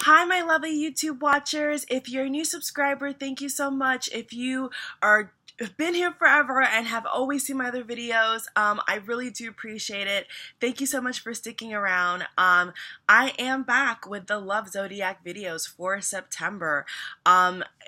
Hi, my lovely YouTube watchers. If you're a new subscriber, thank you so much. If you have been here forever and have always seen my other videos, I really do appreciate it. Thank you so much for sticking around. I am back with the Love Zodiac videos for September.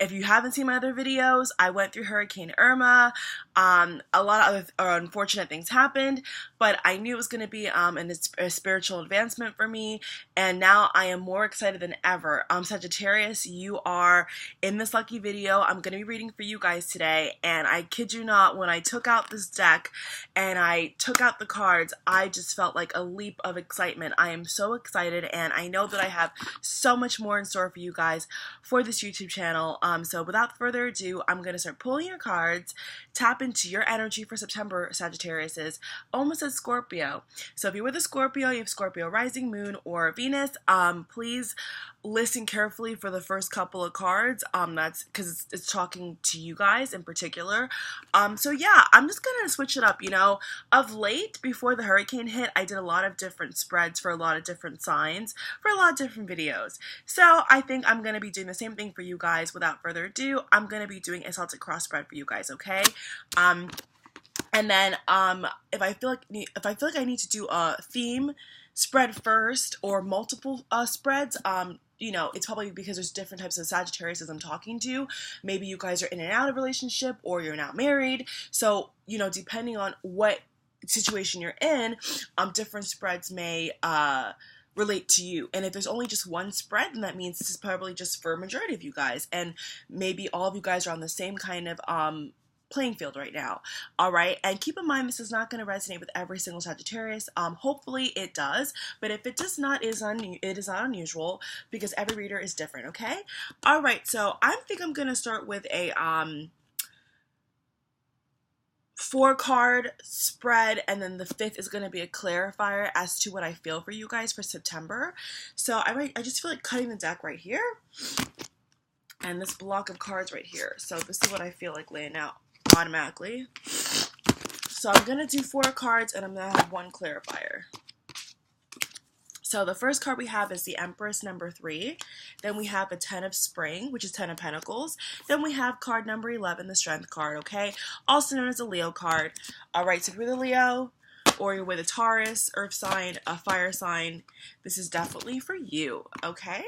If you haven't seen my other videos, I went through Hurricane Irma. A lot of unfortunate things happened, but I knew it was going to be a spiritual advancement for me, and now I am more excited than ever. Sagittarius, you are in this lucky video. I'm going to be reading for you guys today, and I kid you not, when I took out this deck and I took out the cards, I just felt like a leap of excitement. I am so excited, and I know that I have so much more in store for you guys for this YouTube channel. So without further ado, I'm going to start pulling your cards, tap into your energy for September, Sagittarius. Almost as Scorpio. So if you're with a Scorpio, you have Scorpio rising, moon, or Venus, please listen carefully for the first couple of cards. That's because it's talking to you guys in particular. So yeah, I'm just gonna switch it up. Of late, before the hurricane hit, I did a lot of different spreads for a lot of different signs for a lot of different videos. So I think I'm gonna be doing the same thing for you guys. Without further ado, I'm gonna be doing a Celtic cross spread for you guys. Okay. And then if I feel like I need to do a theme spread first or multiple spreads, it's probably because there's different types of Sagittarius I'm talking to. Maybe you guys are in and out of relationship, or you're not married. So, depending on what situation you're in, different spreads may relate to you. And if there's only just one spread, then that means this is probably just for a majority of you guys. And maybe all of you guys are on the same kind of playing field right now. All right, and keep in mind, this is not going to resonate with every single Sagittarius. Hopefully it does, but if it does not, it is not unusual, because every reader is different. Okay. All right, so I think I'm going to start with a 4-card spread, and then the 5th is going to be a clarifier as to what I feel for you guys for September. So I just feel like cutting the deck right here, and this block of cards right here. So this is what I feel like laying out automatically. So I'm going to do 4 cards, and I'm going to have 1 clarifier. So the first card we have is the Empress, number 3. Then we have the 10 of Spring, which is 10 of Pentacles. Then we have card number 11, the Strength card, okay? Also known as a Leo card. All right, so if you're the Leo, or you're with a Taurus, earth sign, a fire sign, this is definitely for you, okay?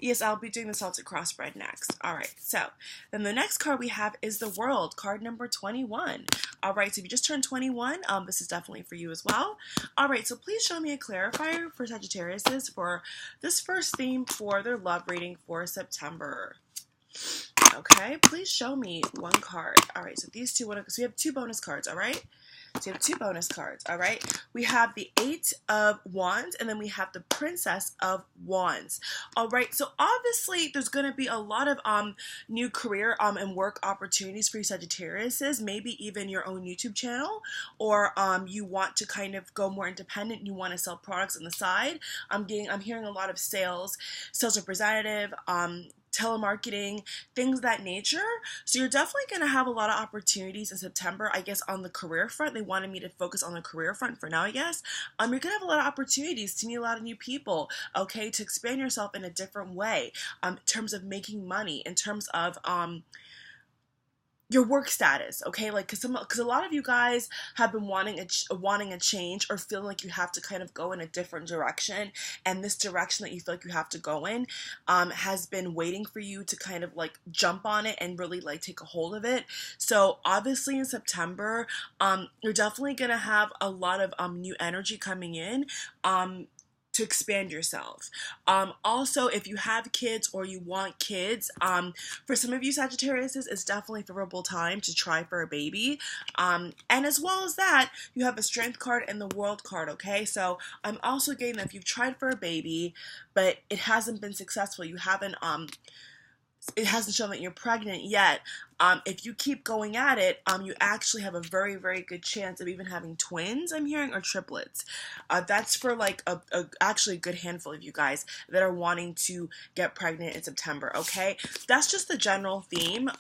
Yes, I'll be doing the Celtic cross spread next. All right, so then the next card we have is the World, card number 21. All right, so if you just turned 21, this is definitely for you as well. All right, so please show me a clarifier for Sagittarius for this first theme for their love reading for September. Okay, please show me 1 card. All right, so these two, so we have 2 bonus cards, all right? So we have 2 bonus cards, all right? We have the 8 of Wands, and then we have the Princess of Wands. All right, so obviously there's going to be a lot of new career and work opportunities for you Sagittariuses, maybe even your own YouTube channel, or you want to kind of go more independent, you want to sell products on the side. I'm hearing a lot of sales representative, telemarketing, things of that nature. So you're definitely going to have a lot of opportunities in September, I guess, on the career front. They wanted me to focus on the career front for now, I guess. You're going to have a lot of opportunities to meet a lot of new people, okay, to expand yourself in a different way, in terms of making money, in terms of your work status, okay? Like, because a lot of you guys have been wanting a change, or feeling like you have to kind of go in a different direction, and this direction that you feel like you have to go in has been waiting for you to kind of like jump on it and really like take a hold of it. So obviously in September, you're definitely gonna have a lot of new energy coming in to expand yourself. Also, if you have kids or you want kids, for some of you Sagittarius, it's definitely a favorable time to try for a baby. And as well as that, you have a Strength card and the World card, okay? So I'm also getting that if you've tried for a baby, but it hasn't been successful, it hasn't shown that you're pregnant yet, if you keep going at it, you actually have a very, very good chance of even having twins, I'm hearing, or triplets. That's for like actually a good handful of you guys that are wanting to get pregnant in September, okay? That's just the general theme.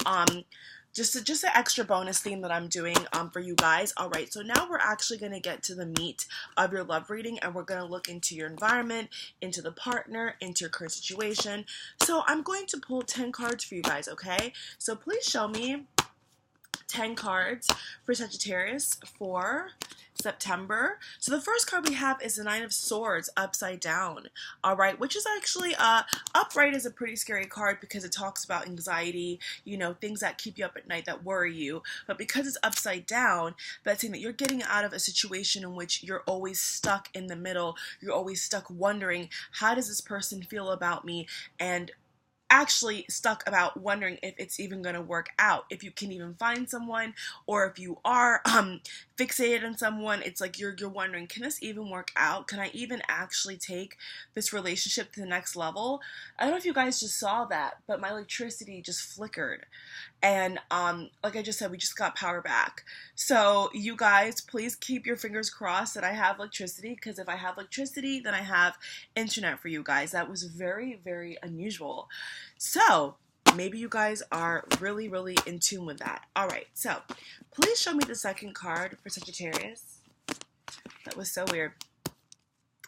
just an extra bonus theme that I'm doing for you guys. All right, so now we're actually going to get to the meat of your love reading, and we're going to look into your environment, into the partner, into your current situation. So I'm going to pull 10 cards for you guys, okay? So please show me 10 cards for Sagittarius for September. So the first card we have is the Nine of Swords upside down, all right, which is actually upright is a pretty scary card because it talks about anxiety, you know, things that keep you up at night that worry you. But because it's upside down, that's saying that you're getting out of a situation in which you're always stuck in the middle. You're always stuck wondering, how does this person feel about me? And actually stuck about wondering if it's even going to work out, if you can even find someone, or if you are fixated on someone. It's like you're wondering, can this even work out? Can I even actually take this relationship to the next level? I don't know if you guys just saw that, but my electricity just flickered, and like I just said, we just got power back. So you guys, please keep your fingers crossed that I have electricity, because if I have electricity, then I have internet for you guys. That was very, very unusual. So maybe you guys are really, really in tune with that. All right, so please show me the second card for Sagittarius. That was so weird.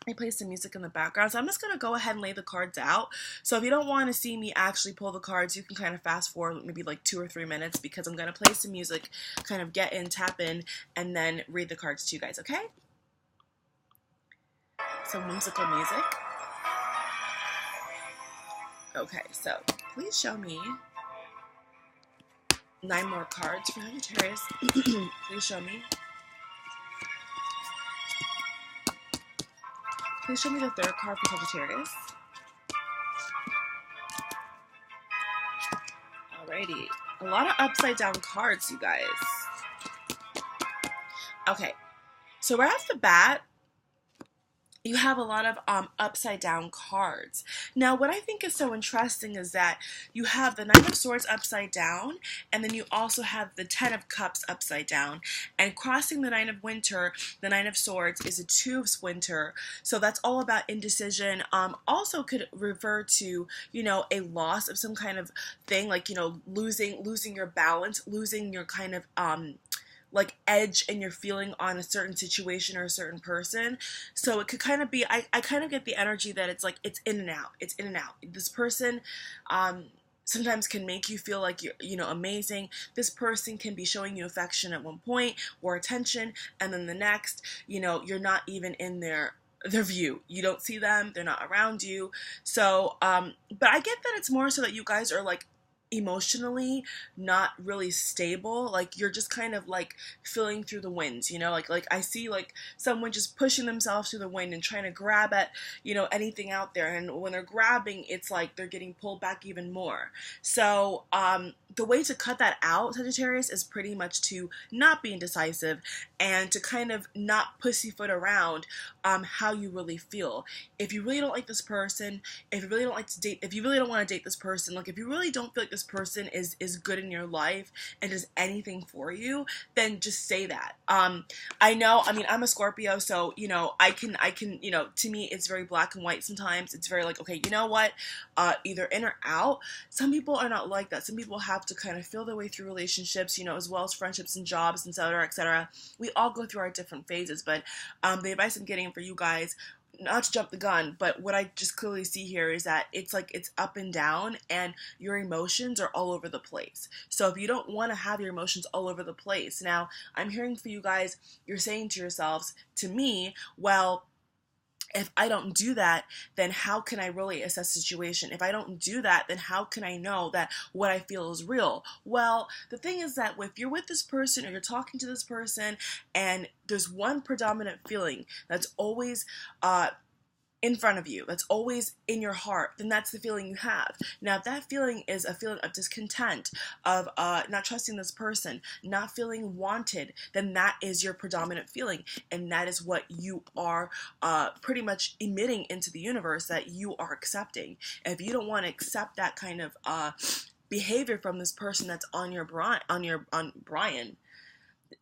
I play some music in the background, so I'm just going to go ahead and lay the cards out. So if you don't want to see me actually pull the cards, you can kind of fast forward maybe like 2 or 3 minutes, because I'm going to play some music, kind of get in, tap in, and then read the cards to you guys, okay? Some whimsical music. Okay, so please show me 9 more cards for Sagittarius. Please show me. Please show me the third card for Sagittarius. Alrighty. A lot of upside down cards, you guys. Okay. So right off the bat, you have a lot of upside down cards. Now, what I think is so interesting is that you have the Nine of Swords upside down, and then you also have the Ten of Cups upside down. And crossing the Nine of Winter, the Nine of Swords is a Two of Winter. So that's all about indecision. Also could refer to, you know, a loss of some kind of thing, like, you know, losing your balance, losing your kind of like edge and your feeling on a certain situation or a certain person. So it could kind of be, I kind of get the energy that it's like, it's in and out. It's in and out. This person sometimes can make you feel like you're, you know, amazing. This person can be showing you affection at one point or attention, and then the next, you know, you're not even in their view. You don't see them. They're not around you. So, but I get that it's more so that you guys are like emotionally not really stable. Like you're just kind of like feeling through the winds, you know, like I see like someone just pushing themselves through the wind and trying to grab at, you know, anything out there, and when they're grabbing, it's like they're getting pulled back even more. So the way to cut that out, Sagittarius, is pretty much to not be indecisive and to kind of not pussyfoot around how you really feel. If you really don't like this person, if you really don't like to date, if you really don't want to date this person, like if you really don't feel like this person is good in your life and does anything for you, then just say that. I know, I mean, I'm a Scorpio, so, you know, I can, you know, to me, it's very black and white sometimes. It's very like, okay, you know what, either in or out. Some people are not like that. Some people have to kind of feel their way through relationships, you know, as well as friendships and jobs and etc., etc. We all go through our different phases, but the advice I'm getting for you guys, not to jump the gun, but what I just clearly see here is that it's like it's up and down and your emotions are all over the place. So if you don't want to have your emotions all over the place, now I'm hearing for you guys, you're saying to yourselves, to me, well, if I don't do that, then how can I really assess the situation? If I don't do that, then how can I know that what I feel is real? Well, the thing is that if you're with this person or you're talking to this person and there's one predominant feeling that's always in front of you, that's always in your heart, then that's the feeling you have. Now, if that feeling is a feeling of discontent, of not trusting this person, not feeling wanted, then that is your predominant feeling, and that is what you are pretty much emitting into the universe, that you are accepting. If you don't want to accept that kind of behavior from this person that's on Brian.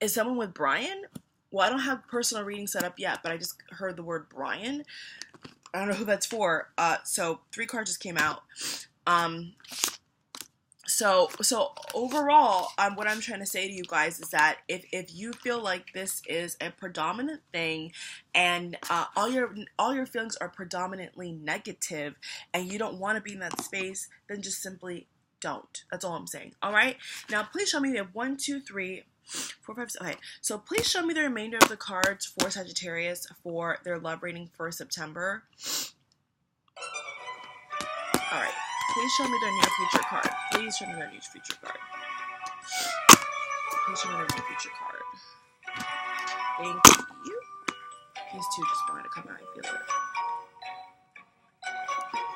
Is someone with Brian? Well, I don't have personal reading set up yet, but I just heard the word Brian. I don't know who that's for. So 3 cards just came out. So overall, what I'm trying to say to you guys is that if you feel like this is a predominant thing, and all your feelings are predominantly negative, and you don't want to be in that space, then just simply don't. That's all I'm saying. All right. Now, please show me. We have 1, 2, 3, 4, 5, 6. Okay. So please show me the remainder of the cards for Sagittarius for their love reading for September. All right. Please show me their near future card. Please show me their near future card. Please show me their near future card. Thank you. These two just wanted to come out. I feel it.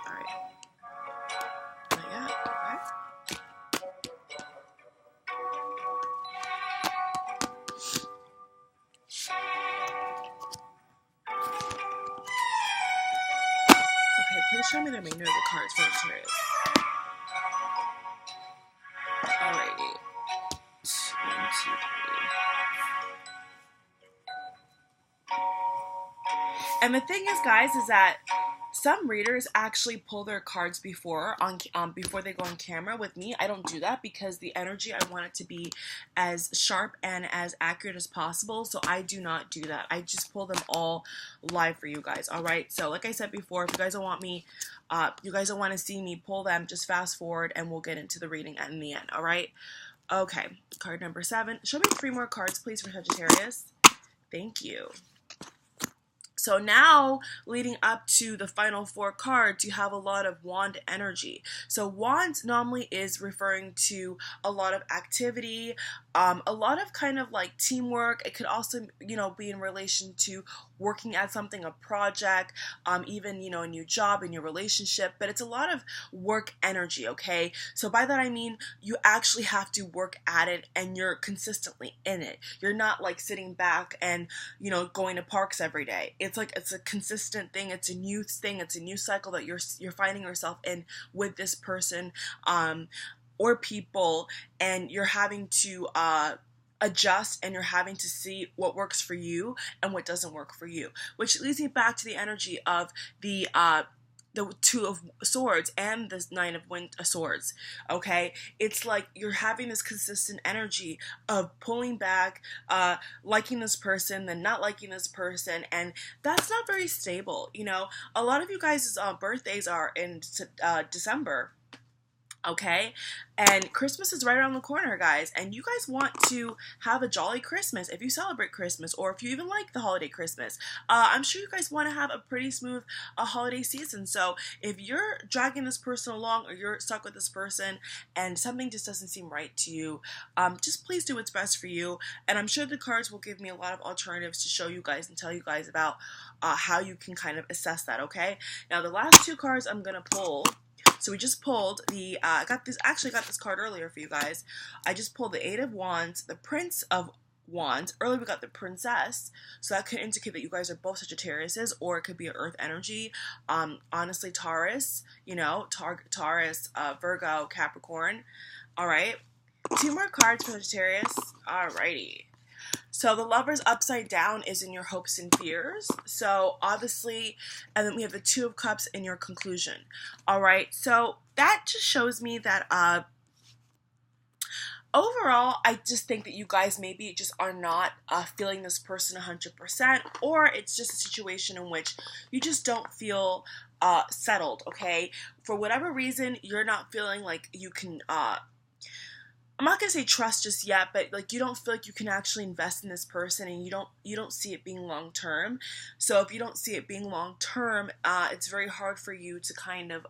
All right. Not yet. Okay. Okay. Please show me the remainder of the cards for Sagittarius. Alrighty. 1, 2, 3. And the thing is, guys, is that some readers actually pull their cards before they go on camera. With me, I don't do that because the energy, I want it to be as sharp and as accurate as possible. So I do not do that. I just pull them all live for you guys. All right. So like I said before, if you guys don't want me, you guys don't want to see me pull them, just fast forward and we'll get into the reading in the end. All right. Okay. Card number 7. Show me 3 more cards, please, for Sagittarius. Thank you. So now, leading up to the final 4 cards, you have a lot of wand energy. So wands normally is referring to a lot of activity, a lot of kind of like teamwork. It could also, be in relation to working at something, a project, even, a new job in your relationship. But it's a lot of work energy, okay? So by that I mean you actually have to work at it and you're consistently in it. You're not like sitting back and, going to parks every day. It's a consistent thing. It's a new thing. It's a new cycle that you're finding yourself in with this person or people, and you're having to adjust, and you're having to see what works for you and what doesn't work for you. Which leads me back to the energy of the 2 of Swords and the 9 of Swords, okay? It's like you're having this consistent energy of pulling back, liking this person, then not liking this person, and that's not very stable, A lot of you guys' birthdays are in December, okay? And Christmas is right around the corner, guys, and you guys want to have a jolly Christmas if you celebrate Christmas, or if you even like the holiday Christmas. I'm sure you guys want to have a pretty smooth holiday season. So if you're dragging this person along, or you're stuck with this person and something just doesn't seem right to you, just please do what's best for you. And I'm sure the cards will give me a lot of alternatives to show you guys and tell you guys about how you can kind of assess that, okay? Now the last 2 cards I'm gonna pull. So we just pulled the, I got this card earlier for you guys. I just pulled the 8 of Wands, the Prince of Wands. Earlier we got the Princess, so that could indicate that you guys are both Sagittariuses, or it could be an Earth energy. Honestly, Taurus, Taurus, Virgo, Capricorn. All right, 2 more cards for Sagittarius. Alrighty. So the Lover's upside down is in your hopes and fears. So obviously, and then we have the 2 of Cups in your conclusion. All right. So that just shows me that overall, I just think that you guys maybe just are not feeling this person 100%, or it's just a situation in which you just don't feel settled. Okay. For whatever reason, you're not feeling like you can, I'm not gonna say trust just yet, but like you don't feel like you can actually invest in this person, and you don't see it being long term. So if you don't see it being long term, it's very hard for you to kind of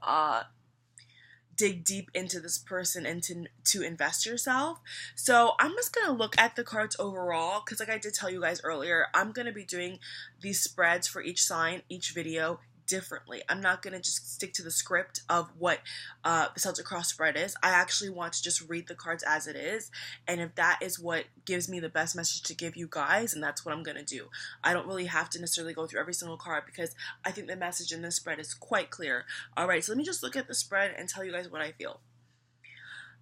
dig deep into this person and to invest yourself. So I'm just gonna look at the cards overall, because like I did tell you guys earlier, I'm gonna be doing these spreads for each sign, each video, differently. I'm not going to just stick to the script of what the Celtic Cross spread is. I actually want to just read the cards as it is, and if that is what gives me the best message to give you guys, and that's what I'm going to do. I don't really have to necessarily go through every single card, because I think the message in this spread is quite clear. Alright, so let me just look at the spread and tell you guys what I feel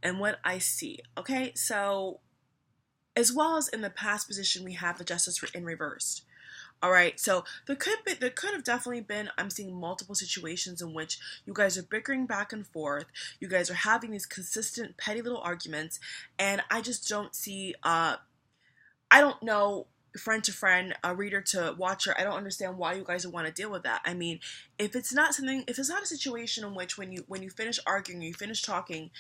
and what I see. Okay, so as well as in the past position, we have the Justice in reversed. All right, so there could have definitely been, I'm seeing multiple situations in which you guys are bickering back and forth. You guys are having these consistent petty little arguments, and I just don't see I don't know, friend to friend, a reader to watcher, I don't understand why you guys would want to deal with that. I mean, if it's not a situation in which when you finish arguing, you finish talking,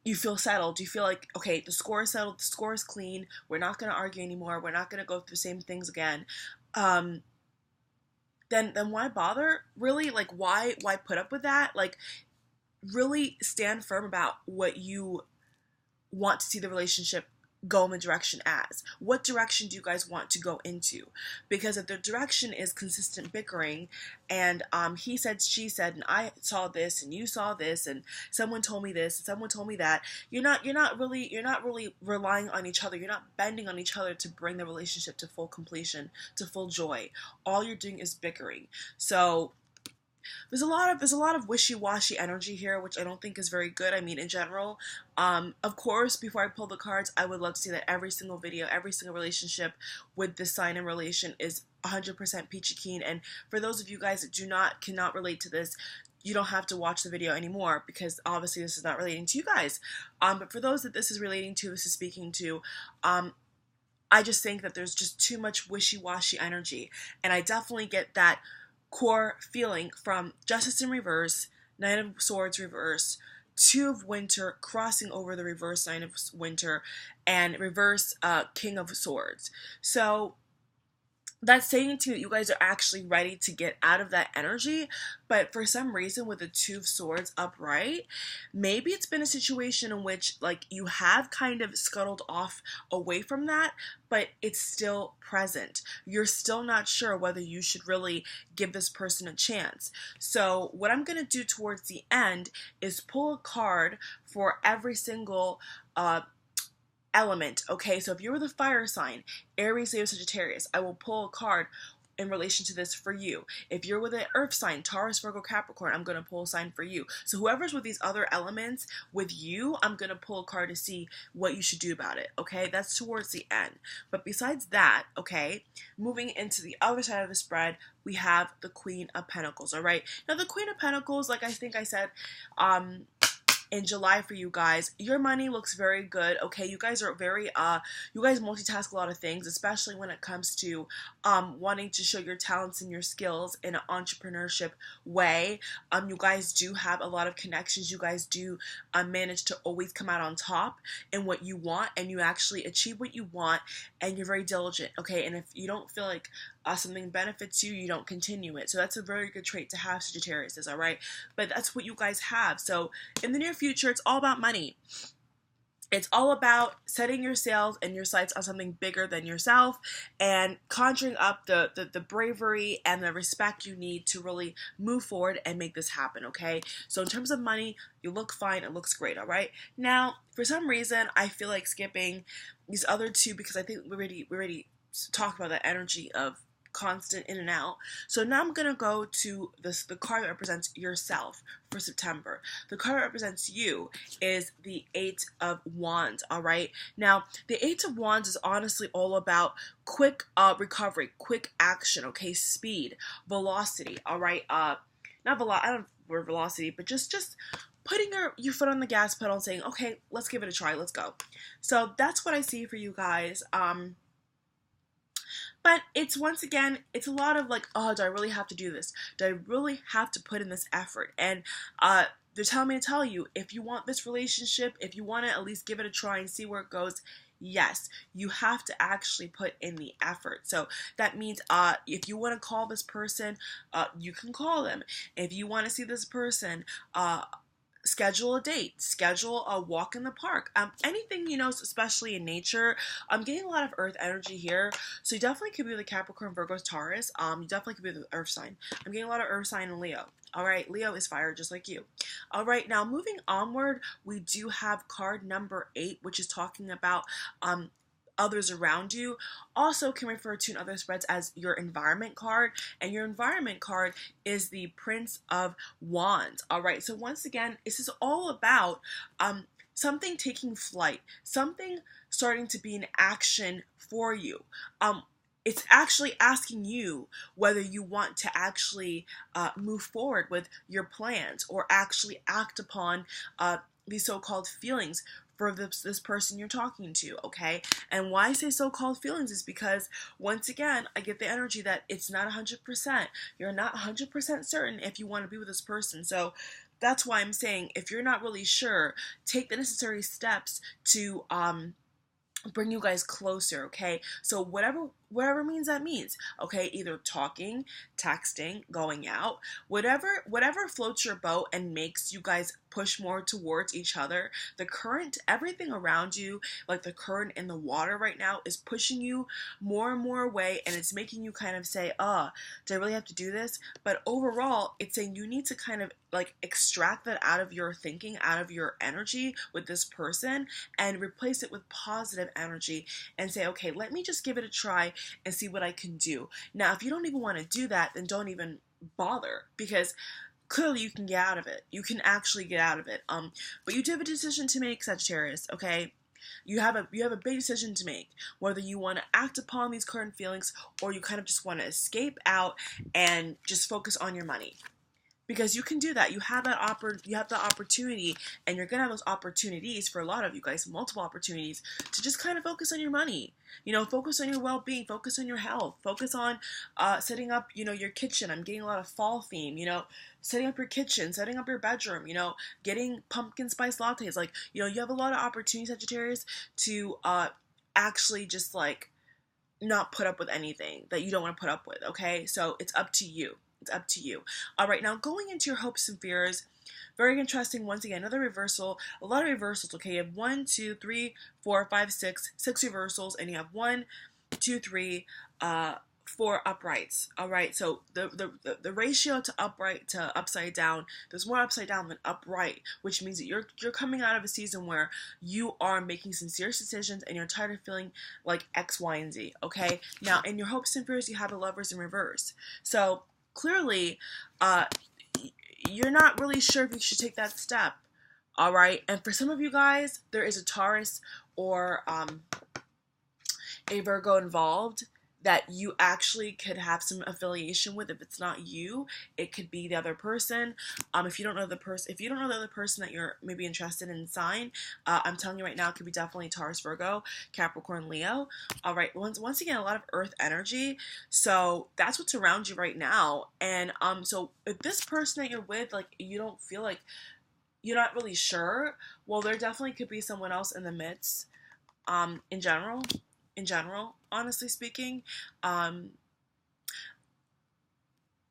you feel settled, you feel like, okay, the score is settled, the score is clean, we're not going to argue anymore, we're not going to go through the same things again, then why bother? Really, like, why put up with that? Like, really stand firm about what you want to see the relationship go in the direction as. What direction do you guys want to go into? Because if the direction is consistent bickering and he said, she said, and I saw this and you saw this and someone told me this and someone told me that, you're not really relying on each other. You're not bending on each other to bring the relationship to full completion, to full joy. All you're doing is bickering. So there's a lot of wishy-washy energy here, which I don't think is very good. I mean, in general, of course, before I pull the cards, I would love to see that every single video, every single relationship with this sign and relation is 100% peachy keen. And for those of you guys that cannot relate to this, you don't have to watch the video anymore, because obviously this is not relating to you guys. But for those that this is relating to, this is speaking to, I just think that there's just too much wishy-washy energy, and I definitely get that core feeling from Justice in reverse, Knight of Swords reverse, Two of Winter crossing over the reverse Knight of Winter, and reverse King of Swords. So that's saying to you that you guys are actually ready to get out of that energy, but for some reason with the Two of Swords upright, maybe it's been a situation in which, like, you have kind of scuttled off away from that, but it's still present. You're still not sure whether you should really give this person a chance. So what I'm going to do towards the end is pull a card for every single element. Okay, so if you were the fire sign, Aries, Leo, Sagittarius, I will pull a card in relation to this for you. If you're with an earth sign, Taurus, Virgo, Capricorn, I'm going to pull a sign for you. So whoever's with these other elements with you, I'm going to pull a card to see what you should do about it. Okay, that's towards the end. But besides that, okay, moving into the other side of the spread, we have the Queen of Pentacles. All right, now the Queen of Pentacles, like I think I said, in July for you guys, your money looks very good. Okay, you guys are very you guys multitask a lot of things, especially when it comes to wanting to show your talents and your skills in an entrepreneurship way. You guys do have a lot of connections. You guys do manage to always come out on top in what you want, and you actually achieve what you want, and you're very diligent. Okay, and if you don't feel like something benefits you, you don't continue it. So that's a very good trait to have, Sagittarius, is all right. But that's what you guys have. So in the near future, it's all about money. It's all about setting your sails and your sights on something bigger than yourself and conjuring up the bravery and the respect you need to really move forward and make this happen, okay? So in terms of money, you look fine. It looks great, all right? Now, for some reason, I feel like skipping these other two because I think we already talked about the energy of constant in and out. So now I'm going to go to the card that represents yourself for September. The card that represents you is the Eight of Wands, all right? Now, the Eight of Wands is honestly all about quick recovery, quick action, okay? Speed, velocity, all right? Not velocity, I don't know word velocity, but just putting your foot on the gas pedal and saying, okay, let's give it a try, let's go. So that's what I see for you guys. But it's, once again, it's a lot of like, oh, do I really have to do this? Do I really have to put in this effort? And they're telling me to tell you, if you want this relationship, if you want to at least give it a try and see where it goes, yes, you have to actually put in the effort. So that means if you want to call this person, you can call them. If you want to see this person, schedule a date, schedule a walk in the park, anything, you know, especially in nature. I'm getting a lot of earth energy here, so you definitely could be the Capricorn, Virgo, Taurus. You definitely could be the earth sign. I'm getting a lot of earth sign and Leo. All right, Leo is fire just like you. All right, now moving onward, we do have card number 8, which is talking about others around you. Also can refer to in other spreads as your environment card, and your environment card is the Prince of Wands. All right, so once again, this is all about something taking flight, something starting to be in action for you. it's actually asking you whether you want to actually move forward with your plans or actually act upon these so-called feelings for this person you're talking to, okay? And why I say so-called feelings is because, once again, I get the energy that it's not 100%. You're not 100% certain if you want to be with this person. So that's why I'm saying, if you're not really sure, take the necessary steps to bring you guys closer, okay? So whatever means that means, okay? Either talking, texting, going out, whatever floats your boat and makes you guys push more towards each other. The current, everything around you, like the current in the water right now, is pushing you more and more away, and it's making you kind of say, do I really have to do this? But overall, it's saying you need to kind of like extract that out of your thinking, out of your energy with this person, and replace it with positive energy and say, okay, let me just give it a try and see what I can do. Now, if you don't even want to do that, then don't even bother, because clearly you can get out of it. You can actually get out of it. But you do have a decision to make, Sagittarius, okay? You have a big decision to make, whether you want to act upon these current feelings or you kind of just want to escape out and just focus on your money. Because you can do that. You have that opportunity, and you're gonna have those opportunities for a lot of you guys, multiple opportunities to just kind of focus on your money. You know, focus on your well-being, focus on your health, focus on setting up, you know, your kitchen. I'm getting a lot of fall theme, you know, setting up your kitchen, setting up your bedroom, you know, getting pumpkin spice lattes. Like, you know, you have a lot of opportunities, Sagittarius, to actually just like not put up with anything that you don't want to put up with, okay? So it's up to you. It's up to you. All right, now going into your hopes and fears, very interesting. Once again, another reversal, a lot of reversals, okay? You have 1, 2, 3, 4, 5, 6 reversals, and you have 1, 2, 3, 4 uprights. All right, so the ratio to upright to upside down, there's more upside down than upright, which means that you're coming out of a season where you are making some serious decisions and you're tired of feeling like X, Y, and Z, okay? Now, in your hopes and fears, you have the Lovers in reverse. So clearly, you're not really sure if you should take that step, all right? And for some of you guys, there is a Taurus or a Virgo involved that you actually could have some affiliation with. If it's not you, it could be the other person. If you don't know the other person that you're maybe interested in sign, I'm telling you right now, it could be definitely Taurus, Virgo, Capricorn, Leo. All right, once again, a lot of Earth energy. So that's what's around you right now. And so if this person that you're with, like, you don't feel like you're not really sure, well, there definitely could be someone else in the midst. In general, honestly speaking, they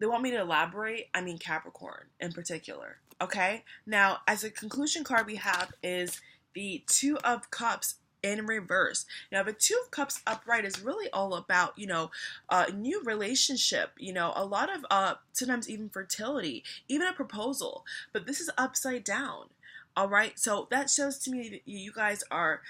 want me to elaborate. I mean Capricorn in particular. Okay? Now, as a conclusion card we have is the Two of Cups in reverse. Now, the Two of Cups upright is really all about, you know, a new relationship, you know, a lot of, sometimes even fertility, even a proposal. But this is upside down. All right? So that shows to me that you guys are...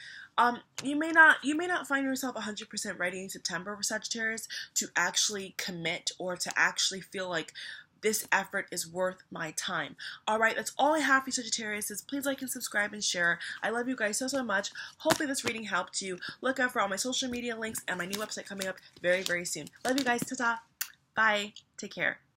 you may not find yourself 100% ready in September for Sagittarius to actually commit or to actually feel like this effort is worth my time. All right, that's all I have for Sagittarius. Please like and subscribe and share. I love you guys so much. Hopefully this reading helped you. Look out for all my social media links and my new website coming up very, very soon. Love you guys. Ta-ta. Bye. Take care.